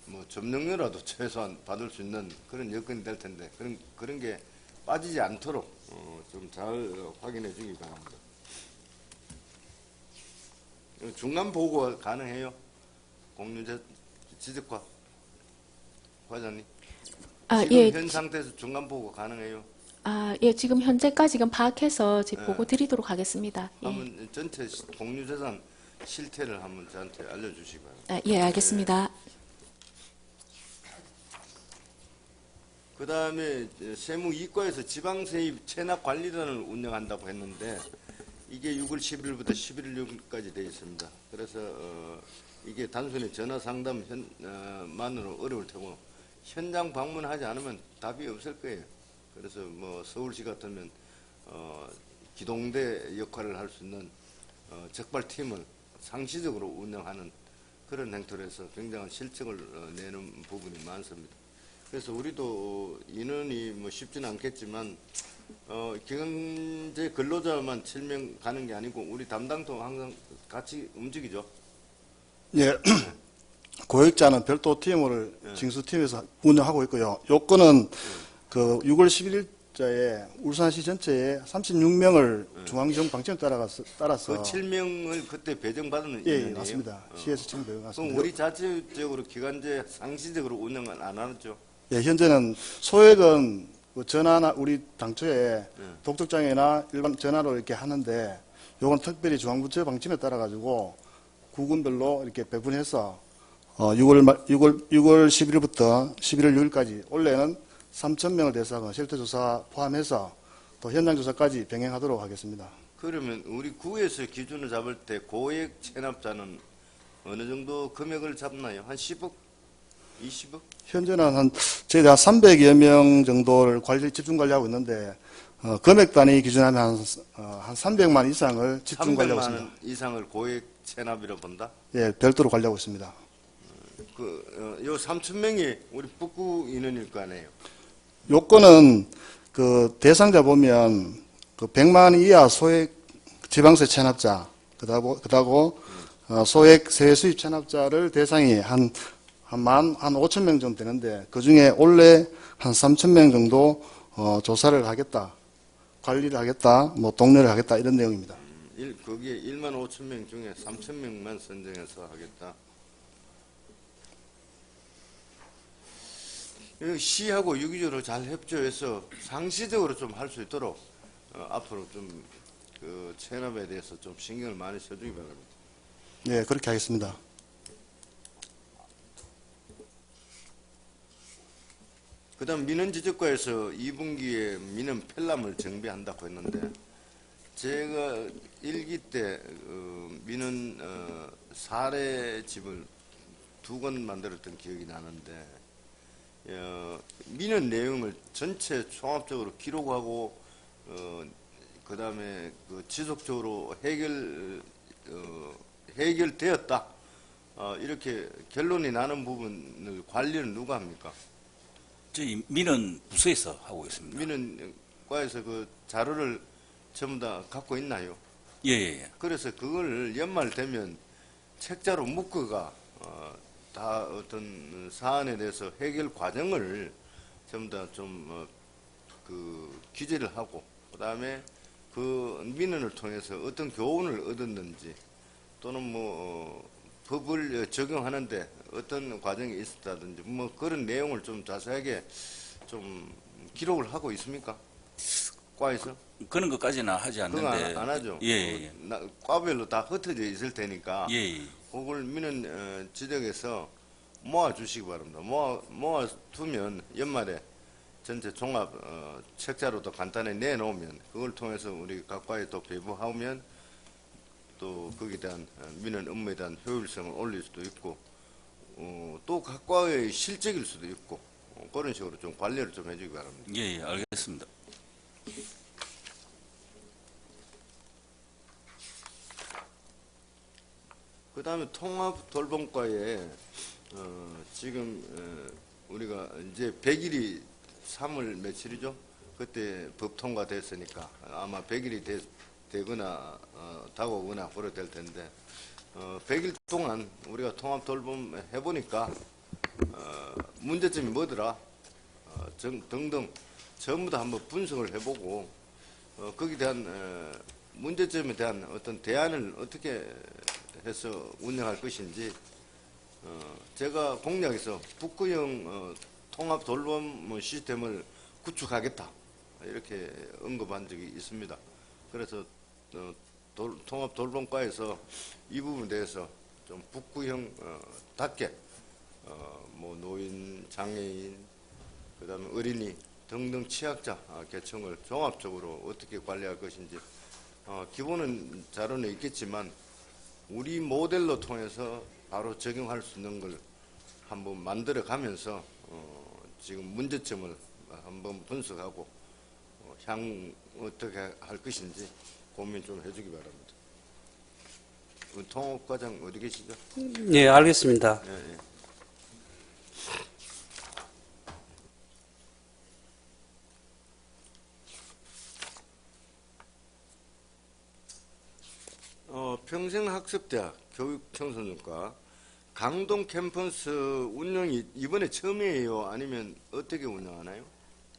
뭐 점령료라도 최소한 받을 수 있는 그런 여건이 될 텐데 그런 게 빠지지 않도록 좀 잘 확인해 주기 바랍니다. 중간 보고가 가능해요? 공유재 지적과 과장님. 지금 예. 현 상태에서 중간 보고 가능해요? 예, 지금 현재까지 파악해서 보고 드리도록 하겠습니다. 예. 한번 전체 공유재산 실태를 한번 저한테 알려주시기 바랍니다. 예, 알겠습니다. 그 다음에 세무이과에서 지방세입 체납관리단을 운영한다고 했는데 이게 6월 11일부터 11일 6일까지 되어 있습니다. 그래서 이게 단순히 전화 상담만으로 어려울 테고 현장 방문하지 않으면 답이 없을 거예요. 그래서 뭐 서울시 같으면 기동대 역할을 할 수 있는 적발팀을 상시적으로 운영하는 그런 행태를 해서 굉장한 실적을 내는 부분이 많습니다. 그래서 우리도 인원이 뭐 쉽지는 않겠지만 기간제 근로자만 7명 가는 게 아니고 우리 담당도 항상 같이 움직이죠. 예. 고액자는 별도 팀을 징수팀에서 운영하고 있고요. 요건은 그 6월 11일자에 울산시 전체에 36명을 중앙정 방침에 따라서 그 7명을 그때 배정받은 예, 맞습니다. 시에서 지금 배정받습니다. 그럼 우리 자체적으로 기간제 상시적으로 운영은 안 하죠? 예, 현재는 소액은 전화나 우리 당초에 독촉장애나 일반 전화로 이렇게 하는데 요건 특별히 중앙부처 방침에 따라 가지고 구군별로 이렇게 배분해서 6월 11일부터 11월 6일까지 원래는 3,000명을 대상으로 실태조사 포함해서 또 현장조사까지 병행하도록 하겠습니다. 그러면 우리 구에서 기준을 잡을 때 고액 체납자는 어느 정도 금액을 잡나요? 한 10억? 20억? 현재는 저희가 300여 명 정도를 집중 관리하고 있는데 금액 단위 기준하면 한 300만 이상을 집중 관리하고 있습니다. 300만 이상을 고액 체납이라 본다? 예, 별도로 관리하고 있습니다. 요 3,000명이 우리 북구 인원일 거 아니에요? 요건은 그 대상자 보면 그 100만 이하 소액 지방세 체납자, 그다고 소액 세수입 체납자를 대상이 한 5,000명 정도 되는데 그 중에 올해 한 3,000명 정도 조사를 하겠다, 관리를 하겠다, 뭐 동료를 하겠다 이런 내용입니다. 거기에 1만 5천 명 중에 3천 명만 선정해서 하겠다. 시하고 유기적으로 잘 협조해서 상시적으로 좀 할 수 있도록 앞으로 좀 그 체납에 대해서 좀 신경을 많이 써주기 바랍니다. 네, 그렇게 하겠습니다. 그다음 민원지적과에서 2분기에 민원 편람을 정비한다고 했는데 제가 1기 때 민원 사례집을 2권 만들었던 기억이 나는데 민원 내용을 전체 종합적으로 기록하고 그다음에 그 지속적으로 해결되었다 이렇게 결론이 나는 부분을 관리는 누가 합니까? 저희 민원 부서에서 하고 있습니다. 민원과에서 그 자료를 전부 다 갖고 있나요? 예. 그래서 그걸 연말 되면 책자로 묶어가 다 어떤 사안에 대해서 해결 과정을 전부 다 좀 그 기재를 하고 그다음에 그 민원을 통해서 어떤 교훈을 얻었는지 또는 뭐 법을 적용하는데 어떤 과정이 있었다든지 뭐 그런 내용을 좀 자세하게 좀 기록을 하고 있습니까? 과에서? 그런 것까지는 하지 않는데. 그거 안 하죠. 예. 과별로 다 흩어져 있을 테니까. 예. 그걸 민원 지적해서 모아 주시기 바랍니다. 모아 두면 연말에 전체 종합 책자로도 간단히 내놓으면 그걸 통해서 우리 각 과에 또 배부하면 또 거기에 대한 민원 업무에 대한 효율성을 올릴 수도 있고 또 각 과의 실적일 수도 있고 그런 식으로 좀 관리를 좀 해주기 바랍니다. 예, 알겠습니다. 그 다음에 통합 돌봄과에 지금 우리가 이제 100일이 3월 며칠이죠? 그때 법 통과됐으니까 아마 100일이 되거나 다가오거나 그래 될 텐데 100일 동안 우리가 통합 돌봄 해보니까 문제점이 뭐더라 등등 전부 다 한번 분석을 해보고 거기에 대한 문제점에 대한 어떤 대안을 어떻게 해서 운영할 것인지 제가 공약에서 북구형 통합 돌봄 시스템을 구축하겠다 이렇게 언급한 적이 있습니다. 그래서 통합 돌봄과에서 이 부분에 대해서 좀 북구형 답게 뭐 노인, 장애인, 그다음에 어린이 등등 취약자 계층을 종합적으로 어떻게 관리할 것인지 기본은 자료는 있겠지만 우리 모델로 통해서 바로 적용할 수 있는 걸 한번 만들어 가면서 지금 문제점을 한번 분석하고 향 어떻게 할 것인지 고민 좀 해주기 바랍니다. 통합과장 어디 계시죠? 네, 알겠습니다. 예. 평생학습대학 교육청소년과 강동 캠퍼스 운영이 이번에 처음이에요? 아니면 어떻게 운영하나요?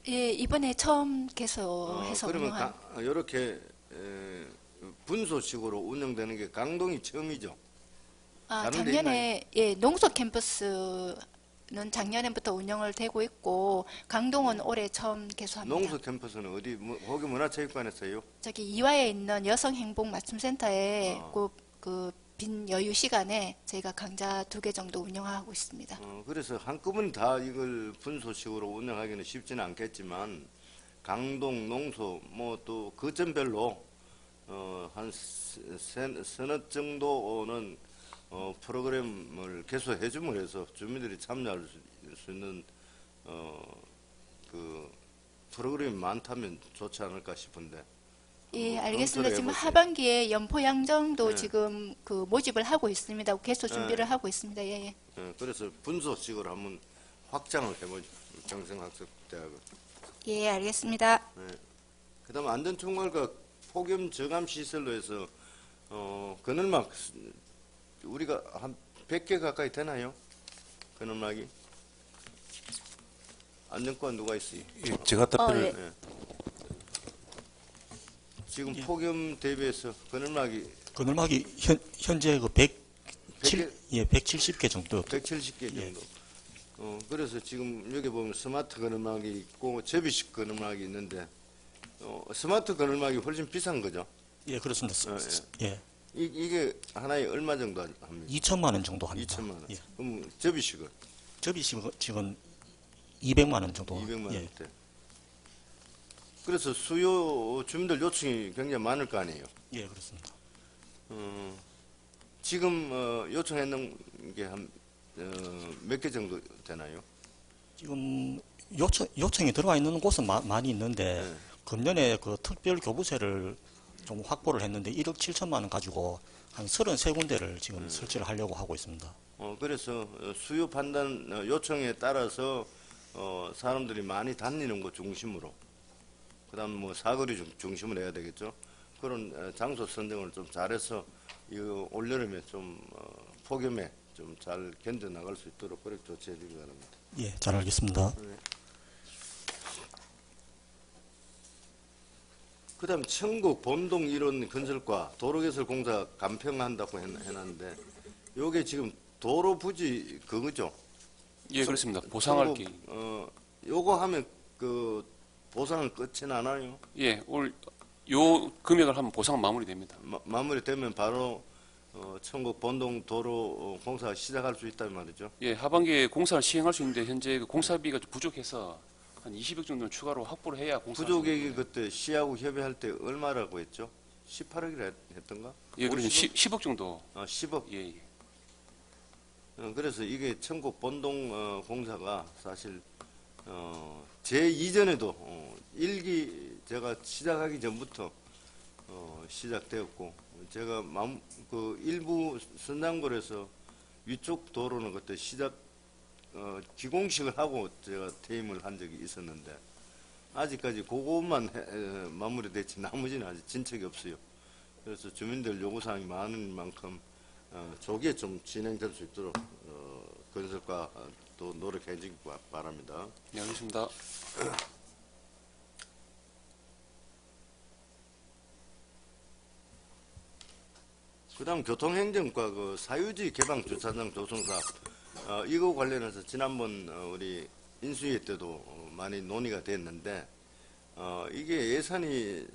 예, 이번에 처음 개소해서 그러면 이렇게 분소식으로 운영되는 게 강동이 처음이죠? 작년에 농소 캠퍼스는 작년부터 운영을 되고 있고 강동은 올해 처음 개소합니다. 농소 캠퍼스는 어디 거기 문화체육관에서요? 저기 이화에 있는 여성행복맞춤센터에 그 빈 여유 시간에 저희가 강좌 2개 정도 운영하고 있습니다. 그래서 한꺼번에 다 이걸 분소식으로 운영하기는 쉽지는 않겠지만 강동, 농소 뭐 또 거점별로 한 서너 정도는 프로그램을 개소해 줌으로 해서 주민들이 참여할 수 있는 그 프로그램이 많다면 좋지 않을까 싶은데. 예, 알겠습니다. 지금 하반기에 연포 양정도 지금 그 모집을 하고 있습니다. 개소 준비를 하고 있습니다. 예. 그래서 분소식으로 한번 확장을 해보죠. 평생학습대학을. 예, 알겠습니다. 그다음 안전총괄과 폭염 저감 시설로 해서 그늘막 우리가 한 100개 가까이 되나요? 그늘막이 안정권 누가 있어요? 예, 제가 답변을 예. 지금 폭염 대비해서 그늘막이 현재 그 170개 정도. 170개 정도. 그래서 지금 여기 보면 스마트 그늘막이 있고 접이식 그늘막이 있는데 스마트 그늘막이 훨씬 비싼 거죠? 예, 그렇습니다. 예. 이게 하나에 얼마 정도 합니까? 2천만 원 정도 합니다. 2천만 원. 예. 그럼 접이식은? 접이식은 200만 원 정도. 200만 예. 원대. 그래서 주민들 요청이 굉장히 많을 거 아니에요? 예, 그렇습니다. 지금 요청했는 게 한 몇 개 정도 되나요? 지금 요청이 들어와 있는 곳은 많이 있는데 네. 금년에 그 특별 교부세를 좀 확보를 했는데 1억 7천만 원 가지고 한 33군데를 지금 설치를 하려고 하고 있습니다. 그래서 수요 판단 요청에 따라서 사람들이 많이 다니는 곳 중심으로 그다음 뭐 사거리 중심으로 해야 되겠죠. 그런 장소 선정을 좀 잘해서 이 올여름에 좀 폭염에 좀 잘 견뎌 나갈 수 있도록 그렇게 조치해 주기 바랍니다. 예, 잘 알겠습니다. 네. 그다음 천국 본동 일원 건설과 도로개설 공사 감평한다고 해놨는데 요게 지금 도로 부지 그거죠? 예, 그렇습니다. 보상할 게. 요거 하면 그 보상은 끝이 나나요? 예, 요 금액을 하면 보상 마무리됩니다. 마무리되면 바로 천국 본동 도로 공사 시작할 수 있다는 말이죠? 예, 하반기에 공사를 시행할 수 있는데 현재 그 공사비가 좀 부족해서 한 20억 정도는 추가로 확보를 해야 공사. 부족액이 그때 시하고 협의할 때 얼마라고 했죠? 18억이라 했던가? 예, 그렇죠. 10억 정도. 10억? 예, 예. 그래서 이게 천국 본동 공사가 사실 제 이전에도 일기 제가 시작하기 전부터 시작되었고 제가 그 일부 선장골에서 위쪽 도로는 그때 기공식을 하고 제가 퇴임을 한 적이 있었는데 아직까지 그것만 마무리됐지 나머지는 아직 진척이 없어요. 그래서 주민들 요구사항이 많은 만큼 조기에 좀 진행될 수 있도록 건설과 또 노력해 주기 바랍니다. 네, 알겠습니다. 그다음 교통행정과 그 사유지 개방 주차장 조성 사업 이거 관련해서 지난번 우리 인수위 때도 많이 논의가 됐는데 이게 예산이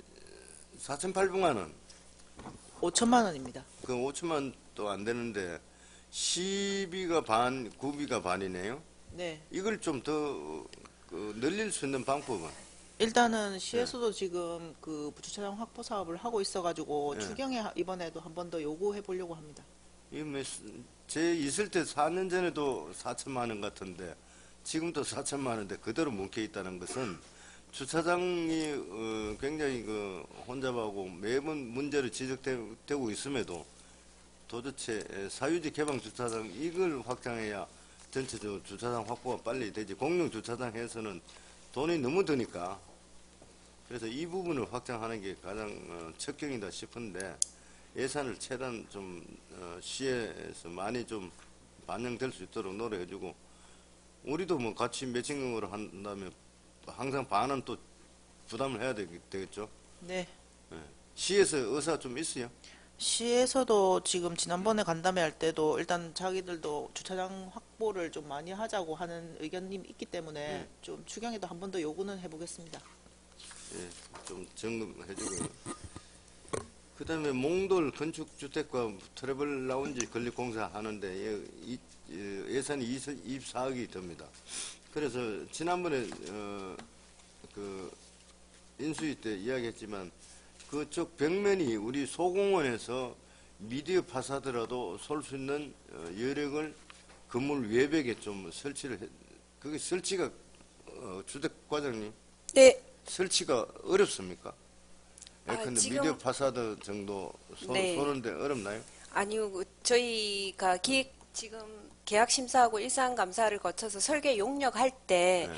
4,800만 원. 5천만 원입니다. 그 5천만 원도 안 되는데 시비가 반, 구비가 반이네요. 네. 이걸 좀 더 늘릴 수 있는 방법은? 일단은 시에서도 지금 그 주차장 확보 사업을 하고 있어가지고 네. 추경에 이번에도 한 번 더 요구해 보려고 합니다. 제 있을 때 4년 전에도 4천만 원 같은데 지금도 4천만 원인데 그대로 뭉쳐 있다는 것은 주차장이 굉장히 그 혼잡하고 매번 문제로 지적되고 있음에도 도대체 사유지 개방 주차장 이걸 확장해야 전체적으로 주차장 확보가 빨리 되지 공용 주차장 해서는 돈이 너무 드니까 그래서 이 부분을 확장하는 게 가장 적경이다 싶은데 예산을 최대한 좀 시에서 많이 좀 반영될 수 있도록 노력해주고 우리도 뭐 같이 매칭금으로 한다면 항상 반은 또 부담을 해야 되겠죠. 네. 시에서 의사 좀 있어요? 시에서도 지금 지난번에 간담회 할 때도 일단 자기들도 주차장 확보를 좀 많이 하자고 하는 의견이 있기 때문에 좀 추경에도 한 번 더 요구는 해보겠습니다. 예, 좀 점검해주고요. 그 다음에 몽돌 건축주택과 트래블 라운지 건립공사 하는데 예산이 24억이 됩니다. 그래서 지난번에 그 인수위 때 이야기했지만 그쪽 벽면이 우리 소공원에서 미디어 파사드라도 쏠 수 있는 여력을 건물 외벽에 좀 설치를 그게 설치가 주택과장님? 네. 설치가 어렵습니까? 근데 지금 미디어 파사드 정도 네. 쏘는데 어렵나요? 아니요, 저희가 지금 계약 심사하고 일상 감사를 거쳐서 설계 용역할 때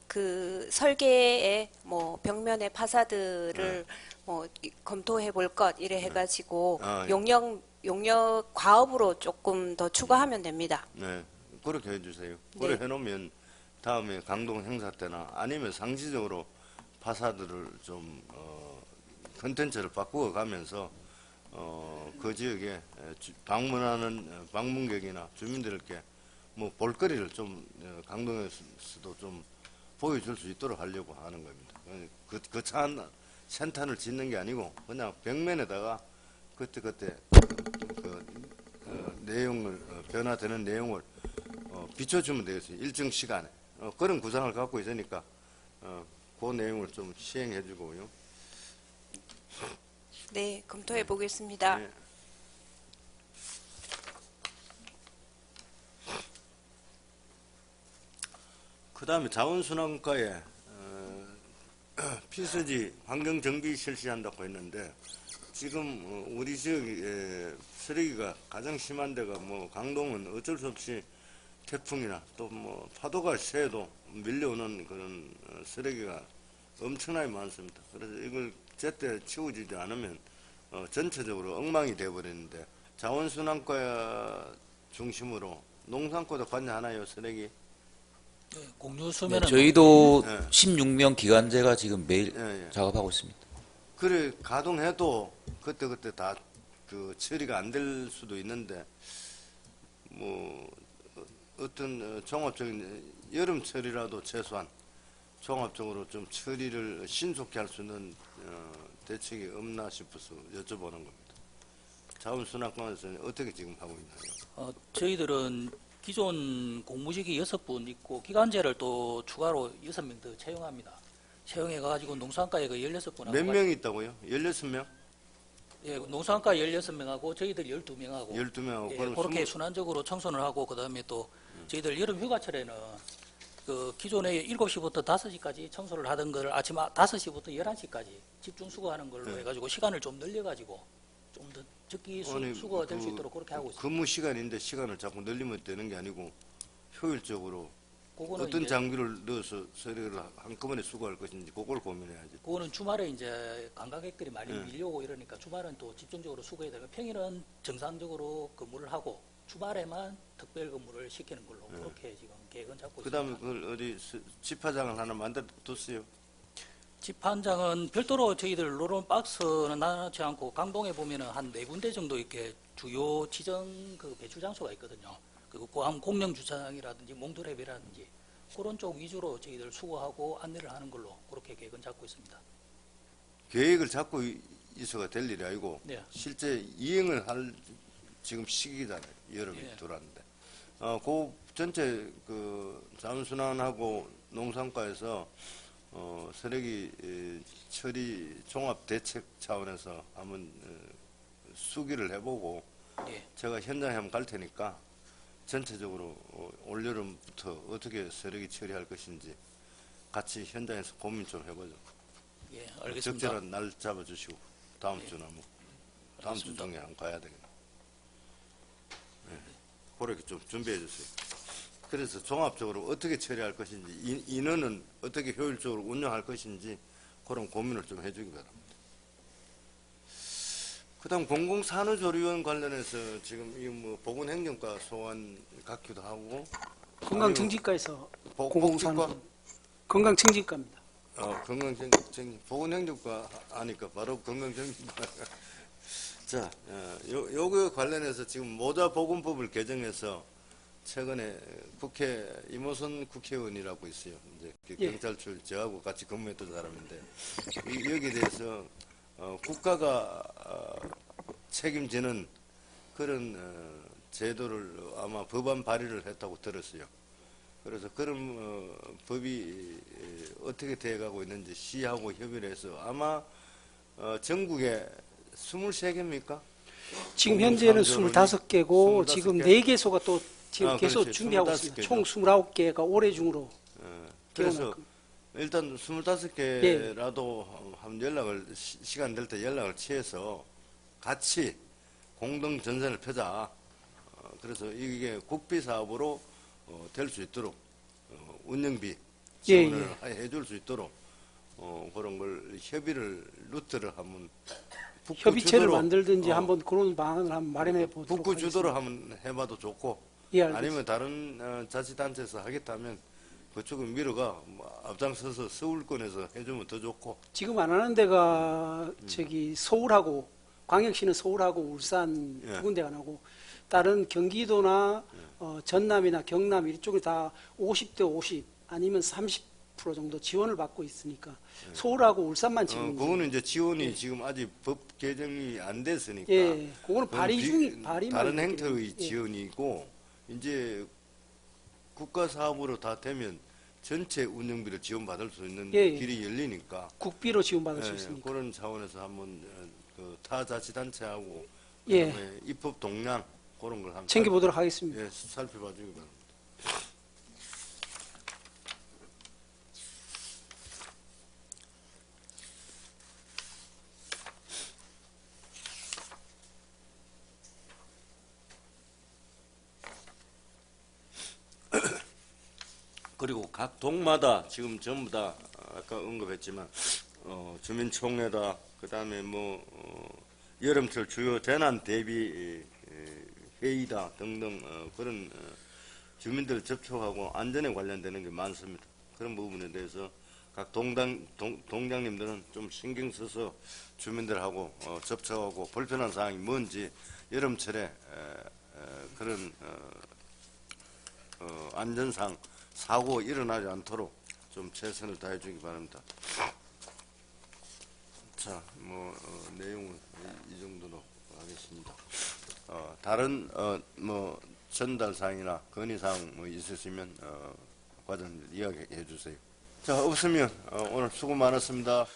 그 설계에 뭐 벽면에 파사드를 검토해 볼 것 이래 해가지고 아, 예. 용역 과업으로 조금 더 추가하면 됩니다. 네, 그렇게 해주세요. 그래 네. 해놓으면 다음에 강동 행사 때나 아니면 상시적으로 파사들을 좀 컨텐츠를 바꾸어 가면서 그 지역에 방문하는 방문객이나 주민들께 뭐 볼거리를 좀 강동에서도 좀 보여줄 수 있도록 하려고 하는 겁니다. 거창한 센터를 짓는 게 아니고 그냥 벽면에다가 그때 내용을 변화되는 내용을 비춰주면 되겠어요. 일정 시간에 그런 구상을 갖고 있으니까 그 내용을 좀 시행해주고요. 네, 검토해 보겠습니다. 네. 그 다음에 자원순환과에 피서지 환경정비 실시한다고 했는데 지금 우리 지역에 쓰레기가 가장 심한 데가 뭐 강동은 어쩔 수 없이 태풍이나 또 뭐 파도가 세도 밀려오는 그런 쓰레기가 엄청나게 많습니다. 그래서 이걸 제때 치워지지 않으면 전체적으로 엉망이 되어버리는데 자원순환과 중심으로 농산과도 관여하나요, 쓰레기? 공유 수면은 저희도 네. 16명 기관제가 지금 매일 예, 예. 작업하고 있습니다. 그래 가동해도 그때 다 그 처리가 안 될 수도 있는데 뭐 어떤 종합적인 여름철이라도 최소한 종합적으로 좀 처리를 신속히 할 수 있는 대책이 없나 싶어서 여쭤보는 겁니다. 자원순환과에서는 어떻게 지금 하고 있나요? 저희들은 기존 공무직이 6분 있고 기간제를 또 추가로 6명 더 채용합니다. 채용해가지고 농산과에 그 16분하고 몇 명 있다고요? 16명? 예, 농산과 16명하고 저희들 12명하고 12명하고 예, 그럼 그렇게 순환적으로 청소를 하고 그다음에 또 저희들 여름 휴가철에는 그 기존에 7시부터 5시까지 청소를 하던 걸 아침 5시부터 11시까지 집중 수거하는 걸로 네. 해가지고 시간을 좀 늘려가지고 좀 더 적기 수거가 될 수 있도록 그렇게 하고 있습니다. 근무 시간인데 시간을 자꾸 늘리면 되는 게 아니고 효율적으로 그거는 어떤 이제 장비를 넣어서 쓰레기를 한꺼번에 수거할 것인지 그걸 고민해야지. 그거는 주말에 이제 관광객들이 많이 네. 밀려오고 이러니까 주말은 또 집중적으로 수거해야 되고 평일은 정상적으로 근무를 하고 주말에만 특별 근무를 시키는 걸로 네. 그렇게 지금 계획은 잡고 그 있습니다. 다음에 그걸 어디 집화장을 하나 만들어 뒀어요. 집한장은 별도로 저희들 노론 박스는 나눠지 않고 강동에 보면은 한 4군데 정도 이렇게 주요 지정 그 배출 장소가 있거든요. 그리고 고함 공영 주차장이라든지 몽두랩이라든지 그런 쪽 위주로 저희들 수거하고 안내를 하는 걸로 그렇게 계획은 잡고 있습니다. 계획을 잡고 있어가 될 일이 아니고 네. 실제 이행을 할 지금 시기잖아요. 여름이 예. 들어왔는데. 그 전체 그 자원순환하고 농산과에서 쓰레기 처리 종합 대책 차원에서 한번 수기를 해보고 예. 제가 현장에 한번 갈 테니까 전체적으로 올여름부터 어떻게 쓰레기 처리할 것인지 같이 현장에서 고민 좀 해보죠. 예, 알겠습니다. 적절한 날 잡아주시고 다음 예. 주나 뭐 다음 주 알겠습니다. 중에 안 가야 되겠네. 네. 그렇게 좀 준비해 주세요. 그래서 종합적으로 어떻게 처리할 것인지 인원은 어떻게 효율적으로 운영할 것인지 그런 고민을 좀 해주기 바랍니다. 그다음 공공산후조리원 관련해서 지금 이 뭐 보건행정과 소관 갖기도 하고 건강증진과에서 공공산후 건강증진과입니다. 건강증진 보건행정과 하니까 바로 건강증진과. 자, 요거 관련해서 지금 모자보건법을 개정해서 최근에 국회 이모선 국회의원이라고 있어요. 이제 예. 경찰출 저하고 같이 근무했던 사람인데 여기에 대해서 국가가 책임지는 그런 제도를 아마 법안 발의를 했다고 들었어요. 그래서 그런 법이 어떻게 되어가고 있는지 시하고 협의를 해서 아마 전국에 23개입니까? 지금 현재는 25개고 지금 4개소가 또 지금 계속 그렇지. 준비하고 있습니다. 25개죠. 총 29개가 올해 중으로 그래서 일단 25개라도 한번 연락을 시간 될 때 연락을 취해서 같이 공동 전선을 펴자. 그래서 이게 국비 사업으로 될 수 있도록 운영비 지원을 해줄 수 있도록 그런 걸 협의를 루트를 한번 협의체를 주도로, 만들든지 한번 그런 방안을 한번 마련해 보도록 북구 주도로 하겠습니다. 한번 해봐도 좋고 예, 알겠습니다. 아니면 다른 자치단체에서 하겠다면 그쪽은 미르가 뭐 앞장서서 서울권에서 해주면 더 좋고. 지금 안 하는 데가 저기 서울하고 광역시는 서울하고 울산 예. 두 군데가 나고 다른 경기도나 전남이나 경남 이쪽에 다 50대 50 아니면 30% 정도 지원을 받고 있으니까 서울하고 울산만 지금 그거는 이제 지원이 예. 지금 아직 법 개정이 안 됐으니까. 예, 그거는 발의 중이 발의만 다른 있기 행태의 때문에. 예. 지원이고 이제 국가 사업으로 다 되면 전체 운영비를 지원받을 수 있는 예. 길이 열리니까. 국비로 지원받을 수 예, 있으니까. 그런 차원에서 한번 그 타자치단체하고 예. 그다음에 입법 동향 그런 걸 한번 챙겨보도록 하겠습니다. 예, 살펴봐 주기 바랍니다. 그리고 각 동마다 지금 전부 다 아까 언급했지만 주민총회다 그다음에 뭐 여름철 주요 재난 대비 회의다 등등 그런 주민들 접촉하고 안전에 관련되는 게 많습니다. 그런 부분에 대해서 각 동장님들은 좀 신경 써서 주민들하고 접촉하고 불편한 사항이 뭔지 여름철에 그런 안전상 사고 일어나지 않도록 좀 최선을 다해 주기 바랍니다. 자, 뭐 내용은 이 정도로 하겠습니다. 다른 뭐 전달 사항이나 건의 사항 뭐 있으시면 과장님 이야기해 주세요. 자, 없으면 오늘 수고 많았습니다.